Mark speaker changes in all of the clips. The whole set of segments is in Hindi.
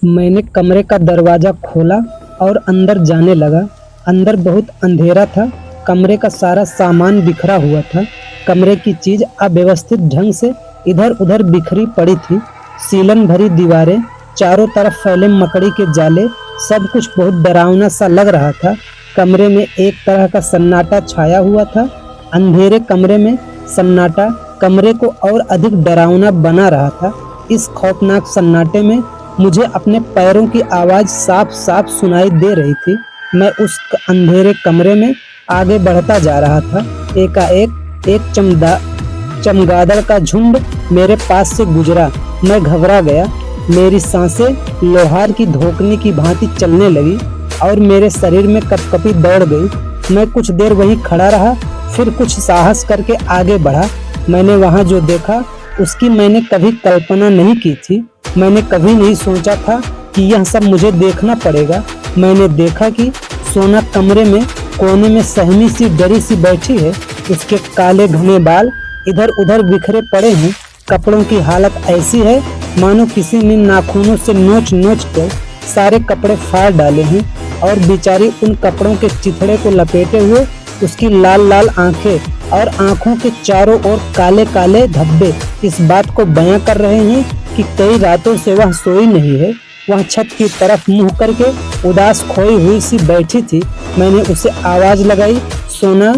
Speaker 1: मैंने कमरे का दरवाज़ा खोला और अंदर जाने लगा। अंदर बहुत अंधेरा था। कमरे का सारा सामान बिखरा हुआ था। कमरे की चीज़ अव्यवस्थित ढंग से इधर उधर बिखरी पड़ी थी। सीलन भरी दीवारें, चारों तरफ फैले मकड़ी के जाले, सब कुछ बहुत डरावना सा लग रहा था। कमरे में एक तरह का सन्नाटा छाया हुआ था। अंधेरे कमरे में सन्नाटा कमरे को और अधिक डरावना बना रहा था। इस खौफनाक सन्नाटे में मुझे अपने पैरों की आवाज़ साफ साफ सुनाई दे रही थी। मैं उस अंधेरे कमरे में आगे बढ़ता जा रहा था। एकाएक एक चमगादड़ का झुंड मेरे पास से गुजरा। मैं घबरा गया। मेरी सांसें लोहार की धोखने की भांति चलने लगी और मेरे शरीर में कपकपी दौड़ गई। मैं कुछ देर वहीं खड़ा रहा, फिर कुछ साहस करके आगे बढ़ा। मैंने वहाँ जो देखा उसकी मैंने कभी कल्पना नहीं की थी। मैंने कभी नहीं सोचा था कि यह सब मुझे देखना पड़ेगा। मैंने देखा कि सोना कमरे में कोने में सहमी सी डरी सी बैठी है। उसके काले घने बाल इधर उधर बिखरे पड़े हैं। कपड़ों की हालत ऐसी है मानो किसी ने नाखूनों से नोच नोच कर सारे कपड़े फाड़ डाले हैं और बेचारी उन कपड़ों के चिथड़े को लपेटे हुए उसकी लाल लाल आंखें और आंखों के चारों ओर काले काले धब्बे इस बात को बयां कर रहे हैं कि कई रातों से वह सोई नहीं है। वह छत की तरफ मुंह करके उदास खोई हुई सी बैठी थी। मैंने उसे आवाज लगाई, सोना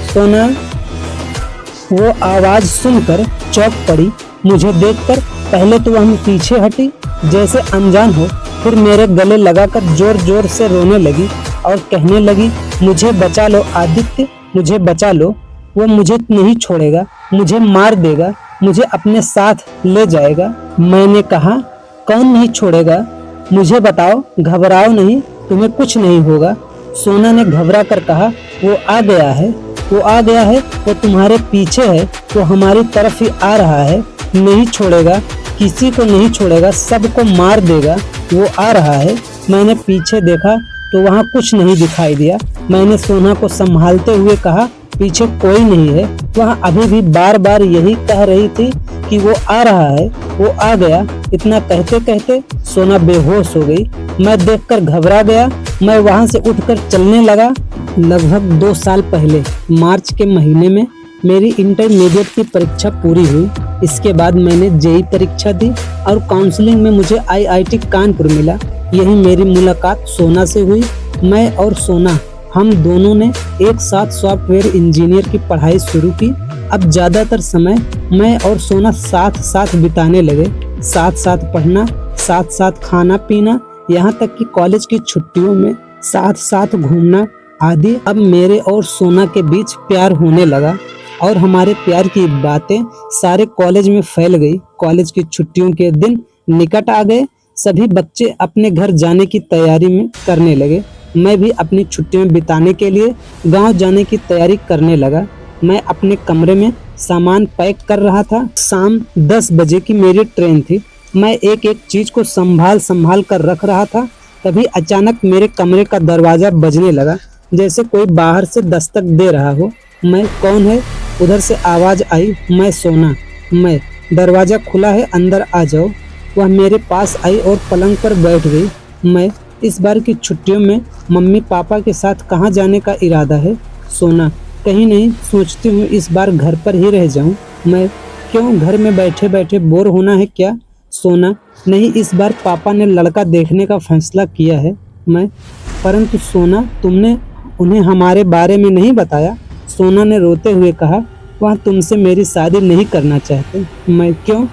Speaker 1: सोना। वो आवाज सुनकर चौंक पड़ी। मुझे देखकर पहले तो वह पीछे हटी जैसे अनजान हो, फिर मेरे गले लगाकर जोर जोर से रोने लगी और कहने लगी, मुझे बचा लो आदित्य, मुझे बचा लो। वो मुझे नहीं छोड़ेगा, मुझे मार देगा, मुझे अपने साथ ले जाएगा। मैंने कहा, कौन नहीं छोड़ेगा, मुझे बताओ, घबराओ नहीं, तुम्हें कुछ नहीं होगा। सोना ने घबरा कर कहा, वो आ गया है, वो आ गया है, वो तुम्हारे पीछे है, वो हमारी तरफ ही आ रहा है, नहीं छोड़ेगा, किसी को नहीं छोड़ेगा, सबको मार देगा, वो आ रहा है। मैंने पीछे देखा तो वहाँ कुछ नहीं दिखाई दिया। मैंने सोना को संभालते हुए कहा, पीछे कोई नहीं है। वह अभी भी बार बार यही कह रही थी कि वो आ रहा है, वो आ गया। इतना कहते कहते सोना बेहोश हो गई। मैं देखकर घबरा गया। मैं वहाँ से उठकर चलने लगा। लगभग 2 साल पहले मार्च के महीने में मेरी इंटरमीडिएट की परीक्षा पूरी हुई। इसके बाद मैंने जेईई परीक्षा दी और काउंसलिंग में मुझे आईआईटी कानपुर मिला। यही मेरी मुलाकात सोना से हुई। मैं और सोना, हम दोनों ने एक साथ सॉफ्टवेयर इंजीनियर की पढ़ाई शुरू की। अब ज़्यादातर समय मैं और सोना साथ साथ बिताने लगे। साथ साथ पढ़ना, साथ साथ खाना पीना, यहाँ तक कि कॉलेज की छुट्टियों में साथ साथ घूमना आदि। अब मेरे और सोना के बीच प्यार होने लगा और हमारे प्यार की बातें सारे कॉलेज में फैल गई। कॉलेज की छुट्टियों के दिन निकट आ गए। सभी बच्चे अपने घर जाने की तैयारी में करने लगे। मैं भी अपनी छुट्टियां बिताने के लिए गांव जाने की तैयारी करने लगा। मैं अपने कमरे में सामान पैक कर रहा था। शाम 10 बजे की मेरी ट्रेन थी। मैं एक एक चीज को संभाल कर रख रहा था। तभी अचानक मेरे कमरे का दरवाजा बजने लगा, जैसे कोई बाहर से दस्तक दे रहा हो। मैं, कौन है? उधर से आवाज आई, मैं सोना। मैं, दरवाजा खुला है, अंदर आ जाओ। वह मेरे पास आई और पलंग पर बैठ गई। मैं, इस बार की छुट्टियों में मम्मी पापा के साथ कहाँ जाने का इरादा है? सोना, कहीं नहीं, सोचती हूँ इस बार घर पर ही रह जाऊँ। मैं, क्यों, घर में बैठे बैठे बोर होना है क्या? सोना, नहीं, इस बार पापा ने लड़का देखने का फैसला किया है। मैं, परंतु सोना, तुमने उन्हें हमारे बारे में नहीं बताया? सोना ने रोते हुए कहा, वह तुमसे मेरी शादी नहीं करना चाहते। मैं, क्यों?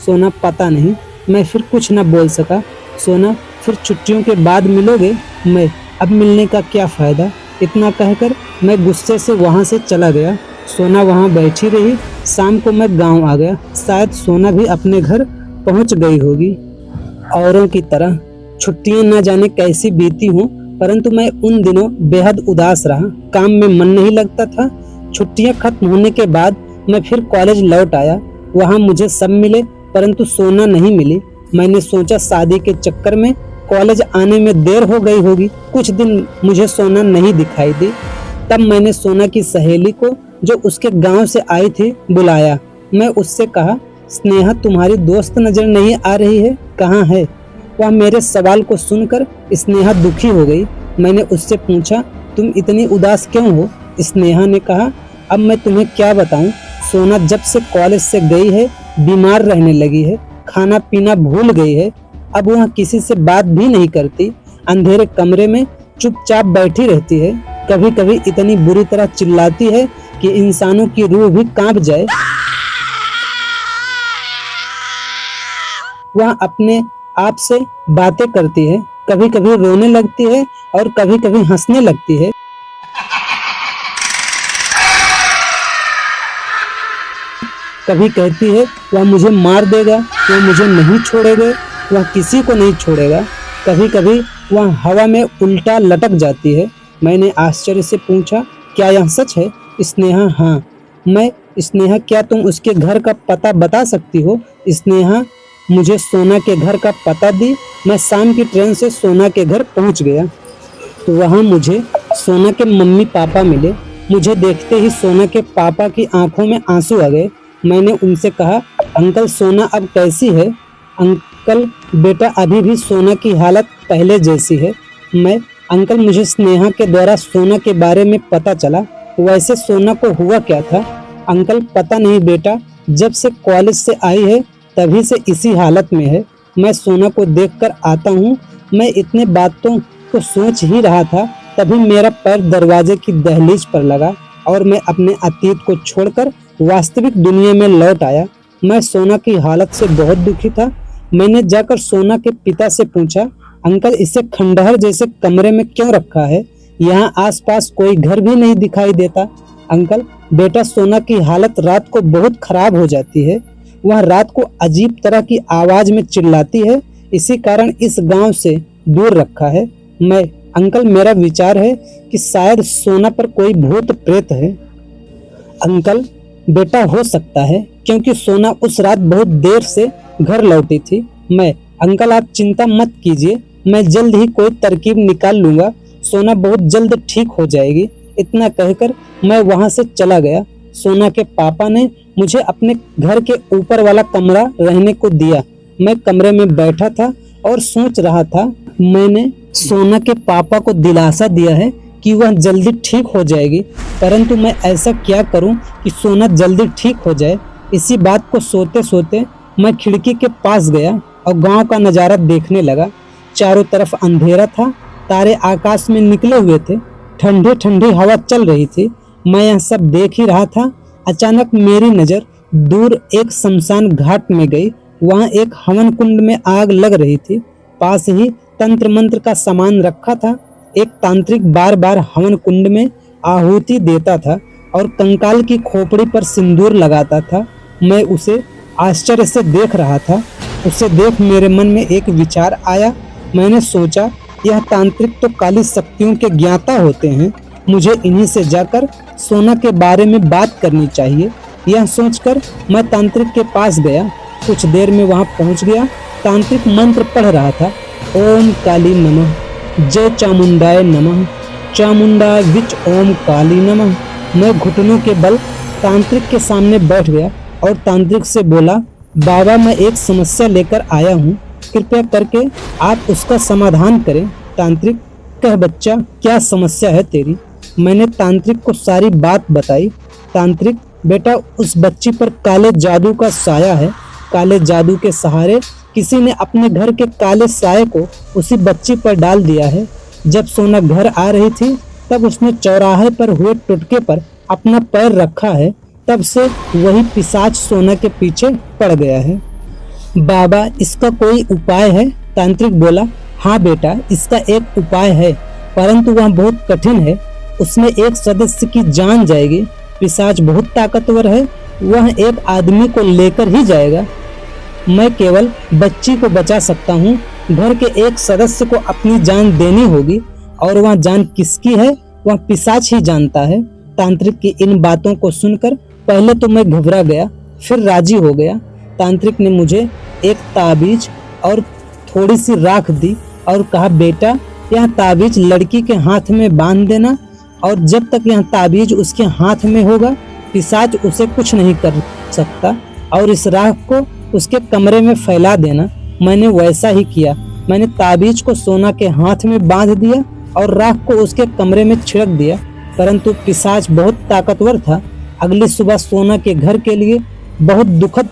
Speaker 1: सोना, पता नहीं। मैं फिर कुछ न बोल सका। सोना, फिर छुट्टियों के बाद मिलोगे? मैं, अब मिलने का क्या फ़ायदा? इतना कहकर मैं गुस्से से वहाँ से चला गया। सोना वहाँ बैठी रही। शाम को मैं गांव आ गया। शायद सोना भी अपने घर पहुँच गई होगी औरों की तरह। छुट्टियाँ न जाने कैसी बीती हों, परंतु मैं उन दिनों बेहद उदास रहा। काम में मन नहीं लगता था। छुट्टियाँ खत्म होने के बाद मैं फिर कॉलेज लौट आया। वहाँ मुझे सब मिले, परंतु सोना नहीं मिली। मैंने सोचा शादी के चक्कर में कॉलेज आने में देर हो गई होगी। कुछ दिन मुझे सोना नहीं दिखाई दी। तब मैंने सोना की सहेली को, जो उसके गांव से आई थी, बुलाया। मैं उससे कहा, स्नेहा, तुम्हारी दोस्त नजर नहीं आ रही है, कहाँ है? वह मेरे सवाल को सुनकर स्नेहा दुखी हो गई। मैंने उससे पूछा, तुम इतनी उदास क्यों हो? स्नेहा ने कहा, अब मैं तुम्हें क्या बताऊं, सोना जब से कॉलेज से गई है बीमार रहने लगी है, खाना पीना भूल गई है। अब वह किसी से बात भी नहीं करती, अंधेरे कमरे में चुपचाप बैठी रहती है। कभी कभी इतनी बुरी तरह चिल्लाती है कि इंसानों की रूह भी कांप जाए। वह अपने आप से बातें करती है, कभी कभी रोने लगती है और कभी कभी हंसने लगती है। कभी कहती है वह मुझे मार देगा, वह मुझे नहीं छोड़ेगा, वह किसी को नहीं छोड़ेगा। कभी कभी वह हवा में उल्टा लटक जाती है। मैंने आश्चर्य से पूछा, क्या यह सच है? स्नेहा, हाँ। मैं, स्नेहा, क्या तुम उसके घर का पता बता सकती हो? स्नेहा मुझे सोना के घर का पता दी। मैं शाम की ट्रेन से सोना के घर पहुंच गया तो वहां मुझे सोना के मम्मी पापा मिले। मुझे देखते ही सोना के पापा की आंखों में आंसू आ गए। मैंने उनसे कहा, अंकल सोना अब कैसी है? अंकल, बेटा अभी भी सोना की हालत पहले जैसी है। अंकल, मुझे स्नेहा के द्वारा सोना के बारे में पता चला। वैसे सोना को हुआ क्या था? अंकल, पता नहीं बेटा, जब से कॉलेज से आई है तभी से इसी हालत में है। मैं सोना को देखकर आता हूँ। मैं इतने बातों को सोच ही रहा था, तभी मेरा पैर दरवाजे की दहलीज पर लगा और मैं अपने अतीत को छोड़कर वास्तविक दुनिया में लौट आया। मैं सोना की हालत से बहुत दुखी था। मैंने जाकर सोना के पिता से पूछा, अंकल इसे खंडहर जैसे कमरे में क्यों रखा है? यहाँ आसपास कोई घर भी नहीं दिखाई देता। अंकल, बेटा सोना की हालत रात को बहुत खराब हो जाती है। वह रात को अजीब तरह की आवाज में चिल्लाती है, इसी कारण इस गांव से दूर रखा है। अंकल, मेरा विचार है कि शायद सोना पर कोई भूत प्रेत है। अंकल, बेटा हो सकता है, क्योंकि सोना उस रात बहुत देर से घर लौटी थी। अंकल आप चिंता मत कीजिए, मैं जल्द ही कोई तरकीब निकाल लूंगा। सोना बहुत जल्द ठीक हो जाएगी। इतना कहकर मैं वहां से चला गया। सोना के पापा ने मुझे अपने घर के ऊपर वाला कमरा रहने को दिया। मैं कमरे में बैठा था और सोच रहा था। मैंने सोना के पापा को दिलासा दिया है कि वह जल्दी ठीक हो जाएगी, परंतु मैं ऐसा क्या करूं कि सोना जल्दी ठीक हो जाए। इसी बात को सोते सोते मैं खिड़की के पास गया और गांव का नज़ारा देखने लगा। चारों तरफ अंधेरा था, तारे आकाश में निकले हुए थे, ठंडी ठंडी हवा चल रही थी। मैं यह सब देख ही रहा था, अचानक मेरी नज़र दूर एक शमशान घाट में गई। वहाँ एक हवन कुंड में आग लग रही थी। पास ही तंत्र मंत्र का सामान रखा था। एक तांत्रिक बार बार हवन कुंड में आहुति देता था और कंकाल की खोपड़ी पर सिंदूर लगाता था। मैं उसे आश्चर्य से देख रहा था। उसे देख मेरे मन में एक विचार आया। मैंने सोचा, यह तांत्रिक तो काली शक्तियों के ज्ञाता होते हैं, मुझे इन्हीं से जाकर सोना के बारे में बात करनी चाहिए। यह सोचकर मैं तांत्रिक के पास गया। कुछ देर में वहां पहुंच गया। तांत्रिक मंत्र पढ़ रहा था। ओम काली नमः, जय चामुंडाय नमः, चामुंडा विच ओम काली नमः। मैं घुटनों के बल तांत्रिक के सामने बैठ गया और तांत्रिक से बोला, बाबा मैं एक समस्या लेकर आया हूँ, कृपया करके आप उसका समाधान करें। तांत्रिक, कह बच्चा, क्या समस्या है तेरी? मैंने तांत्रिक को सारी बात बताई। तांत्रिक, बेटा उस बच्ची पर काले जादू का साया है। काले जादू के सहारे किसी ने अपने घर के काले साये को उसी बच्ची पर डाल दिया है। जब सोना घर आ रही थी तब उसने चौराहे पर हुए टुटके पर अपना पैर रखा है, तब से वही पिशाच सोना के पीछे पड़ गया है। बाबा इसका कोई उपाय है? तांत्रिक बोला, हाँ बेटा इसका एक उपाय है, परंतु वह बहुत कठिन है। उसमें एक सदस्य की जान जाएगी। पिशाच बहुत ताकतवर है, वह एक आदमी को लेकर ही जाएगा। मैं केवल बच्ची को बचा सकता हूँ। घर के एक सदस्य को अपनी जान देनी होगी और वह जान किसकी है वह पिशाच ही जानता है। तांत्रिक की इन बातों को सुनकर पहले तो मैं घबरा गया, फिर राजी हो गया। तांत्रिक ने मुझे एक ताबीज और थोड़ी सी राख दी और कहा, बेटा यह ताबीज लड़की के हाथ में बांध देना और जब तक यह ताबीज उसके हाथ में होगा पिशाच उसे कुछ नहीं कर सकता, और इस राख को उसके कमरे में फैला देना। मैंने वैसा ही किया। मैंने ताबीज को सोना के हाथ में बांध दिया और राख को उसके कमरे में छिड़क दिया, परंतु पिशाच बहुत ताकतवर था। अगली सुबह सोना के घर के लिए बहुत दुखद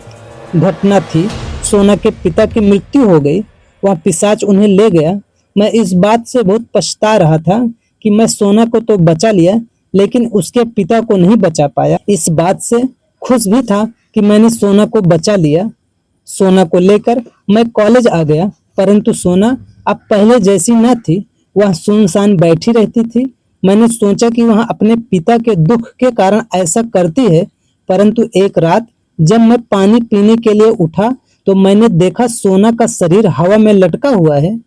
Speaker 1: घटना थी। सोना के पिता की मृत्यु हो गई। वह पिशाच उन्हें ले गया। मैं इस बात से बहुत पछता रहा था कि मैं सोना को तो बचा लिया, लेकिन उसके पिता को नहीं बचा पाया। इस बात से खुश भी था कि मैंने सोना को बचा लिया। सोना को लेकर मैं कॉलेज आ गया, परंतु सोना अब पहले जैसी न थी। वह सुनसान बैठी रहती थी। मैंने सोचा कि वह अपने पिता के दुख के कारण ऐसा करती है, परंतु एक रात जब मैं पानी पीने के लिए उठा तो मैंने देखा सोना का शरीर हवा में लटका हुआ है।